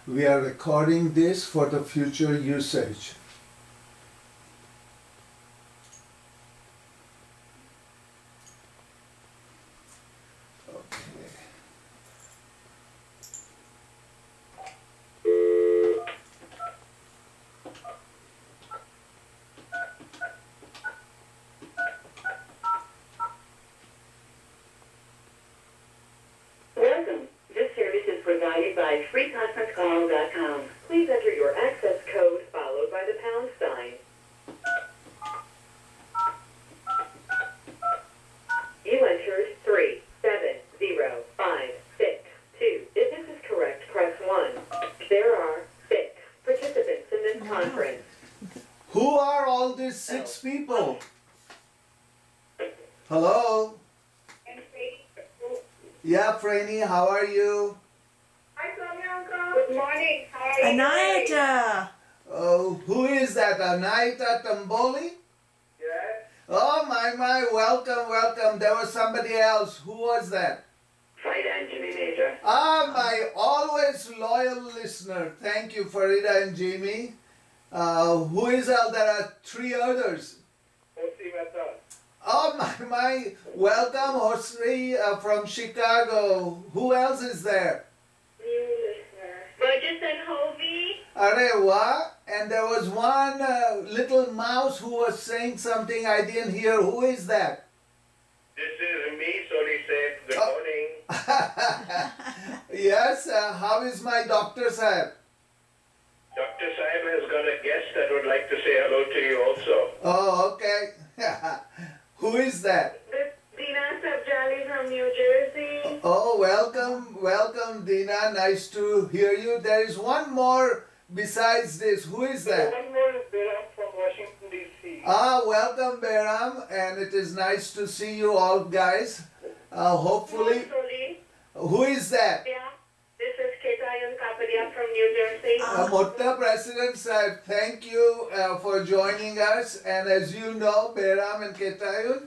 We are recording this for the future usage. Okay. Welcome. This service is provided by freeconferencecall.com. Please enter your access code followed by the pound sign. You entered 370562. If this is correct, press 1. There are 6 participants in this conference. Who are all these 6 people? Hello? Yeah, Franny, how are you? Hi, Sonia, Uncle. Good morning. How are you? Anayata! Oh, who is that? Anaita Tamboli? Yes. Oh, my, welcome. There was somebody else. Who was that? Fight Anjali Major. Ah, my always loyal listener. Thank you, Farida and Jimmy. Who is all? There are 3 others. O.C. Mehta. Oh, my. Welcome, Hosri from Chicago. Who else is there? New listener. Burgess and Hovey. Arey, what? And there was one little mouse who was saying something I didn't hear. Who is that? This is me, Soli said. Good Oh. morning. Yes, how is my doctor, sir? Dr. Saib has got a guest that would like to say hello to you also. Oh, okay. Who is that? This Dina Sabjali from New Jersey. Oh, welcome, Dina. Nice to hear you. There is one more besides this. Who is that? One more is Behram from Washington, D.C. Ah, welcome, Behram, and it is nice to see you all, guys. Hopefully, Soli. who is that? Yeah. This is Ketayun Kapadia from New Jersey. Mutta President Sahib, thank you for joining us. And as you know, Behram and Ketayun,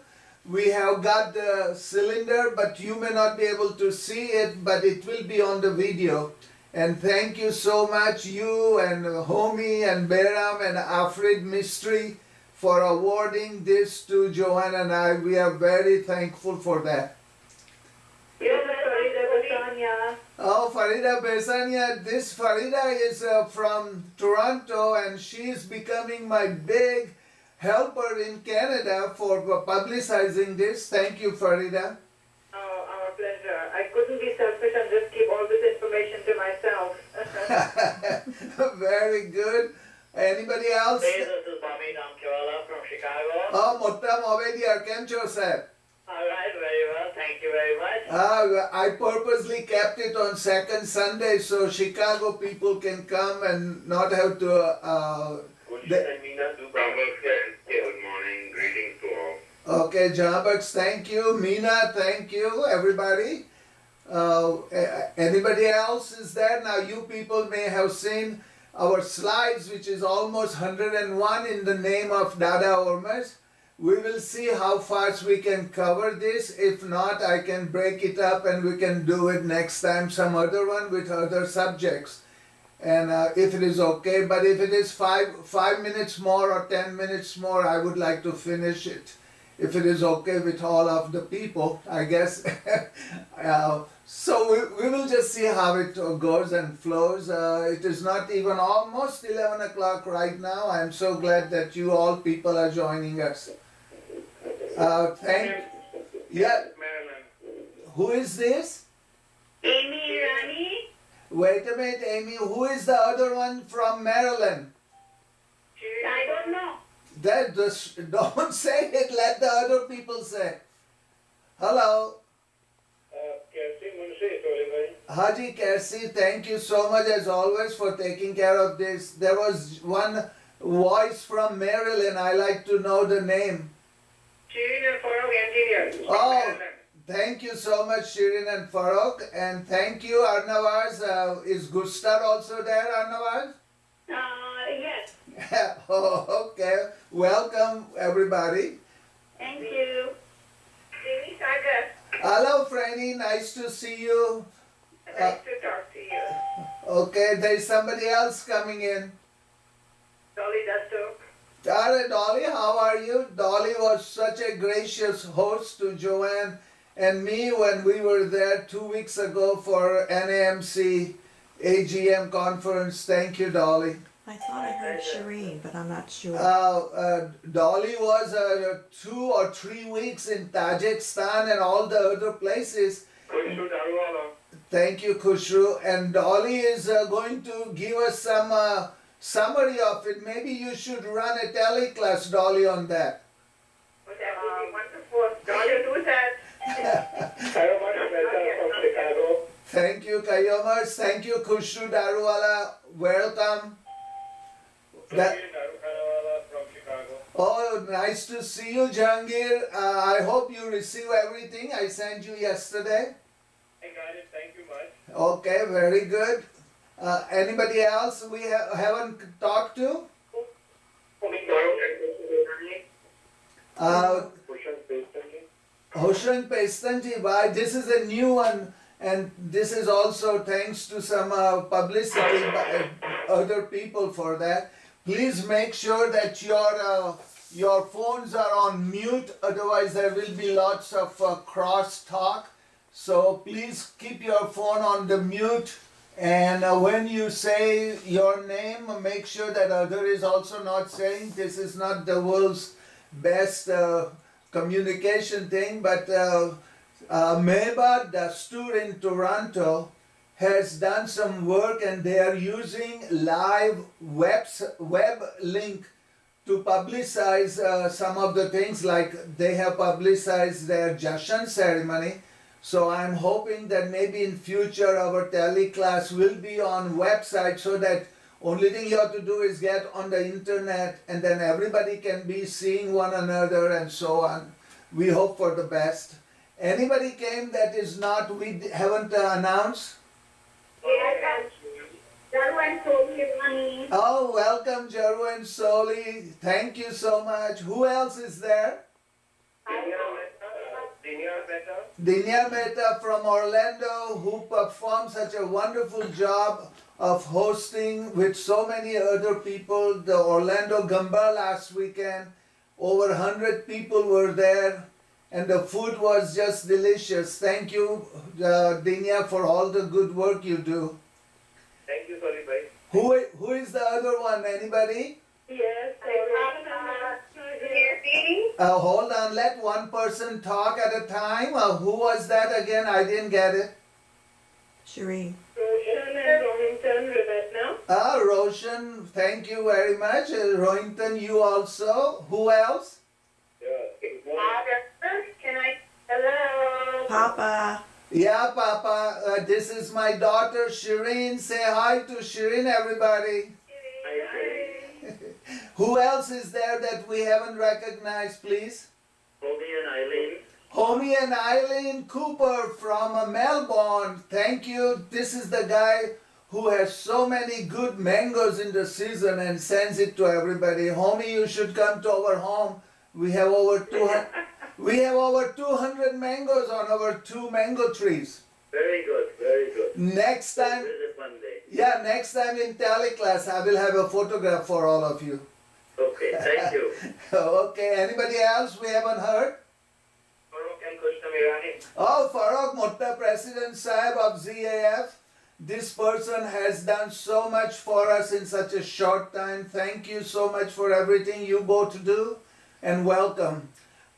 we have got the cylinder, but you may not be able to see it, but it will be on the video. And thank you so much, you and Homi and Behram and Afrid Mystery, for awarding this to Joanne and I. We are very thankful for that. Yes, Farida Basanya. Oh, Farida Besania. This Farida is from Toronto, and she is becoming my big helper in Canada for publicizing this. Thank you, Farida. Oh, our pleasure. I couldn't be selfish and just keep all this information to myself. Very good. Anybody else? Hey, this is Bobby Damkiwala from Chicago. Oh, Mutta Movedia, Kem Cho, sir? Alright, very well. Thank you very much. I purposely kept it on second Sunday so Chicago people can come and not have to. Good morning. Greetings to all. Okay, Jambaks, thank you. Meena, thank you. Everybody. Anybody else is there? Now, you people may have seen our slides, which is almost 101 in the name of Dada Ormas. We will see how fast we can cover this. If not, I can break it up and we can do it next time, some other one with other subjects. And if it is okay, but if it is 5 minutes more or 10 minutes more, I would like to finish it. If it is okay with all of the people, I guess. So we will just see how it goes and flows. It is not even almost 11 o'clock right now. I'm so glad that you all people are joining us. Yeah, Maryland. who is this? Amy Rani. Wait a minute, Amy. Who is the other one from Maryland? I don't know. Don't say it. Let the other people say. Hello. Kersi Munshi, Soli bhai. Haji Kersi, thank you so much as always for taking care of this. There was one voice from Maryland. I like to know the name. Shirin and Farooq engineers. from Oh, Maryland. thank you so much, Shirin and Farooq. And thank you, Arnavaz. Is Gustar also there, Arnavaz? Yes. Oh, okay. Welcome, everybody. Thank you. Jimmy Sagar. Hello, Franny. Nice to see you. Nice to talk to you. Okay, there is somebody else coming in. Dolly Dastur. Alright, Dolly, how are you? Dolly was such a gracious host to Joanne and me when we were there 2 weeks ago for NAMC AGM conference. Thank you, Dolly. I thought I heard Shireen, but I'm not sure. Dolly was 2 or 3 weeks in Tajikistan and all the other places. Thank you, Khushru. And Dolly is going to give us some summary of it. Maybe you should run a tele class, Dolly, on that. That would be wonderful. Dolly, do that. Thank you, Kayomers. Thank you, Khushru Daruwala. Welcome. That- Oh, nice to see you, Jangir. I hope you receive everything I sent you yesterday. I got it, thank you much. Okay, very good. Anybody else we haven't talked to? Hoshan Pestanji, why? This is a new one, and this is also thanks to some publicity by other people for that. Please make sure that your phones are on mute, otherwise there will be lots of cross talk. So please keep your phone on the mute, and when you say your name, make sure that other is also not saying. This is not the world's best communication thing, but Ervad Dastur in Toronto has done some work, and they are using live web link to publicize some of the things, like they have publicized their Jashan ceremony. So I'm hoping that maybe in future our tele class will be on website, so that only thing you have to do is get on the internet, and then everybody can be seeing one another and so on. We hope for the best. Anybody came that is not, we haven't announced? Oh, welcome, Zoroastrian Soli. Thank you so much. Who else is there? Dinya Mehta from Orlando, who performed such a wonderful job of hosting with so many other people. The Orlando Gamba last weekend, over 100 people were there, and the food was just delicious. Thank you, Dinya, for all the good work you do. Thank you, Soli bhai. Who is the other one? Anybody? Yes, Hold on, let one person talk at a time. Who was that again? I didn't get it. Shireen. Roshan and Rohinton, Rivet now. Roshan, thank you very much. Rohinton, you also. Who else? Can I? Hello. Papa. Yeah, Papa. This is my daughter, Shireen. Say hi to Shireen, everybody. Who else is there that we haven't recognized, please? Homie and Eileen. Homie and Eileen Cooper from Melbourne. Thank you. This is the guy who has so many good mangoes in the season and sends it to everybody. Homie, you should come to our home. We have over 200. We have over 200 mangoes on our 2 mango trees. Very good, very good. Next time, Visit one day. yeah, next time in tele class, I will have a photograph for all of you. Okay, thank you. Okay, anybody else we haven't heard? Oh, Farooq Mutta, President Sahib of ZAF. This person has done so much for us in such a short time. Thank you so much for everything you both do, and welcome.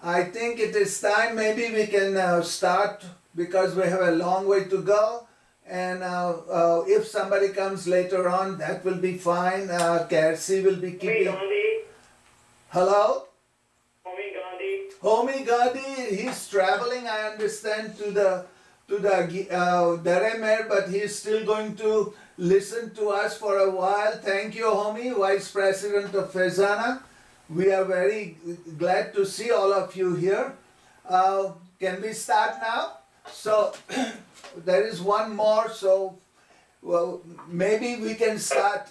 I think it is time, maybe we can start, because we have a long way to go. And if somebody comes later on, that will be fine. Kersi will be keeping. Hello? Homie Gandhi, he's traveling, I understand, to the Daremer, but he's still going to listen to us for a while. Thank you, Homie, Vice President of Fezana. We are very glad to see all of you here. Can we start now? So, there is one more, so, well, maybe we can start.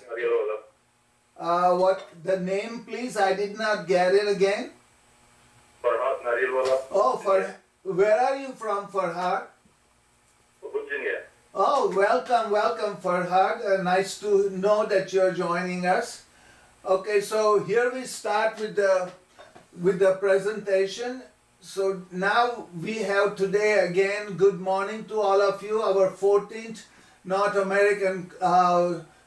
What, the name please? I did not get it again. Oh, where are you from, Farhad? Oh, welcome, Farhad. Nice to know that you're joining us. Okay, so here we start with the presentation. So now we have today again, good morning to all of you, our 14th North American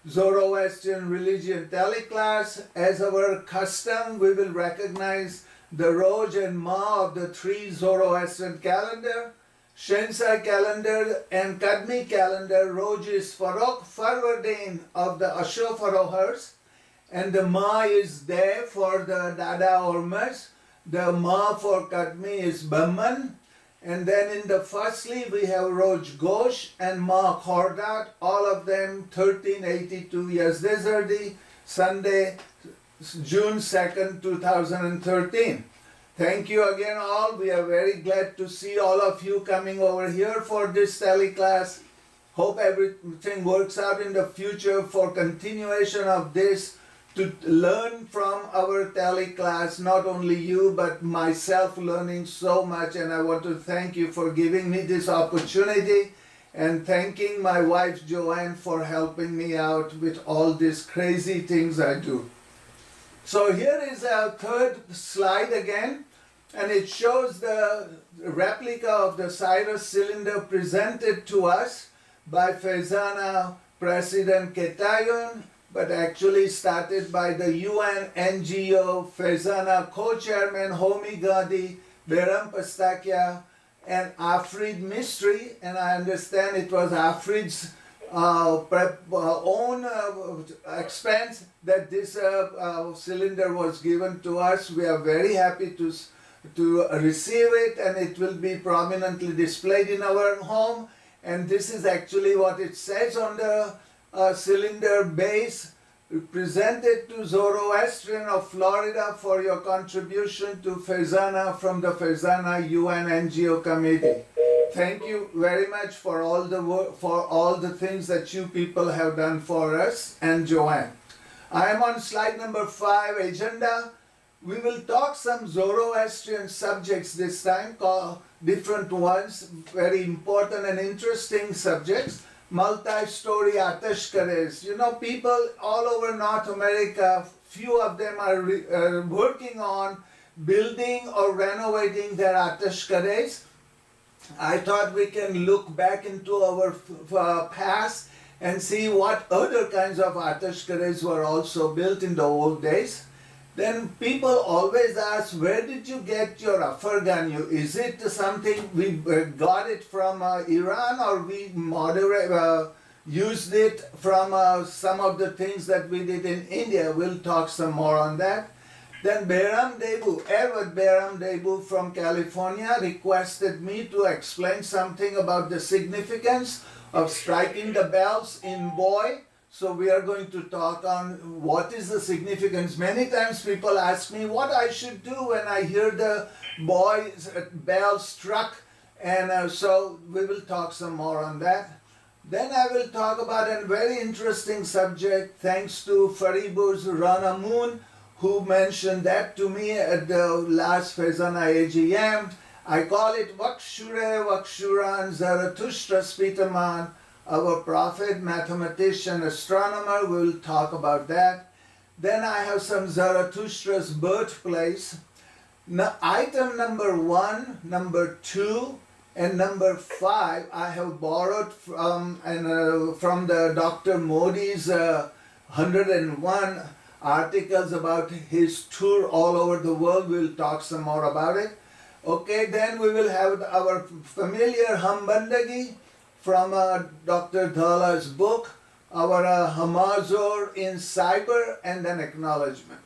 Zoroastrian Religion Tele Class. As our custom, we will recognize the Roj and Ma of the three Zoroastrian calendar. Shensai calendar and Kadmi calendar. Roj is Farwardin of the Ashofarohers, and the Ma is there for the Dada Ormas. The Ma for Kadmi is Baman. And then in the firstly we have Roj Ghosh and Ma Khordat, all of them 1382 Yazdezardi, Sunday, June 2nd, 2013. Thank you again all. We are very glad to see all of you coming over here for this tele class. Hope everything works out in the future for continuation of this, to learn from our tele class, not only you but myself learning so much, and I want to thank you for giving me this opportunity, and thanking my wife Joanne for helping me out with all these crazy things I do. So here is our third slide again, and it shows the replica of the Cyrus cylinder presented to us by Faizana President Ketayun, but actually started by the UN NGO Faizana co-chairman Homi Gandhi, Behram Pastakya, and Afrid Mystery, and I understand it was Afrid's own expense that this cylinder was given to us. We are very happy to receive it, and it will be prominently displayed in our home. And this is actually what it says on the cylinder base: presented to Zoroastrian of Florida for your contribution to Faizana from the Faizana UN NGO committee. Thank you very much for all the work, for all the things that you people have done for us, and Joanne. I am on slide number 5, agenda. We will talk some Zoroastrian subjects this time, called different ones, very important and interesting subjects. Multi-story Atash Kadehs. You know, people all over North America, few of them are working on building or renovating their Atash Kadehs. I thought we can look back into our past and see what other kinds of Atash Kadehs were also built in the old days. Then people always ask, where did you get your Afarganyu? Is it something we got it from Iran, or we used it from some of the things that we did in India? We'll talk some more on that. Then Ervad Behram Boi from California requested me to explain something about the significance of striking the bells in Boi. So we are going to talk on what is the significance. Many times people ask me what I should do when I hear the Boi's bell struck, and so we will talk some more on that. Then I will talk about a very interesting subject, thanks to Faribur's Rana Moon, who mentioned that to me at the last Faizana AGM. I call it Vakshure Vakshuran Zarathushtra Spitaman, our prophet, mathematician, astronomer. We will talk about that. Then I have some Zarathustra's birthplace. Now, item number 1, number 2, and number 5 I have borrowed from the Dr. Modi's 101 articles about his tour all over the world. We'll talk some more about it. Okay, then we will have our familiar Hambandagi from Dr. Dhalla's book, our Hamazor in Cyber, and then acknowledgement.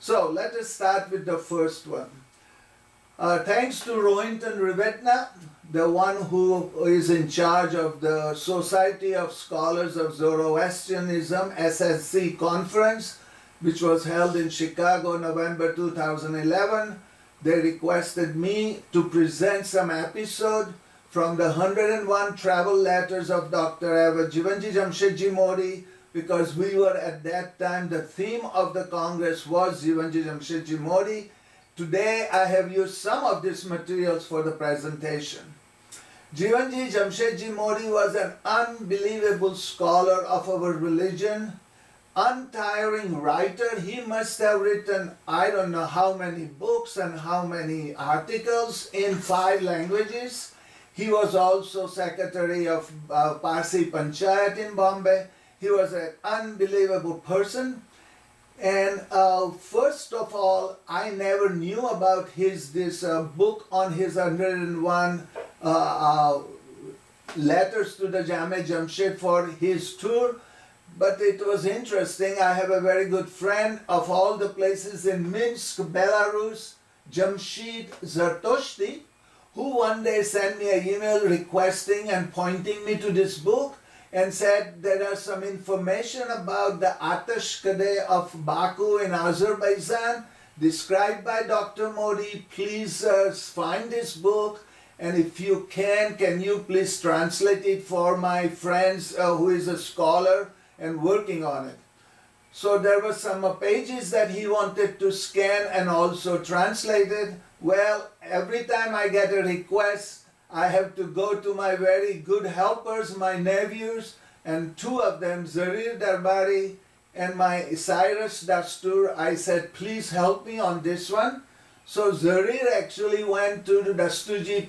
So let us start with the first one. Thanks to Rohinton Rivetna, the one who is in charge of the Society of Scholars of Zoroastrianism SSC conference, which was held in Chicago, November 2011. They requested me to present some episode from the 101 travel letters of Dr. Ervad Jamshedji Modi, because we were at that time, the theme of the Congress was Jivanji Jamshedji Modi. Today I have used some of these materials for the presentation. Jivanji Jamshedji Modi was an unbelievable scholar of our religion, untiring writer. He must have written I don't know how many books and how many articles in 5 languages. He was also secretary of Parsi Panchayat in Bombay. He was an unbelievable person. And first of all, I never knew about this book on his 101 letters to the Jame Jamshed for his tour. But it was interesting. I have a very good friend of all the places in Minsk, Belarus, Jamshid Zarathushtra, who one day sent me an email requesting and pointing me to this book and said there are some information about the Atash Kadehs of Baku in Azerbaijan described by Dr. Modi. Please find this book, and if you can you please translate it for my friends who is a scholar and working on it. So there were some pages that he wanted to scan and also translated. Well, every time I get a request, I have to go to my very good helpers, my nephews, and 2 of them, Zarir Darbari and my Cyrus Dastur. I said, please help me on this one. So Zarir actually went to the Dasturji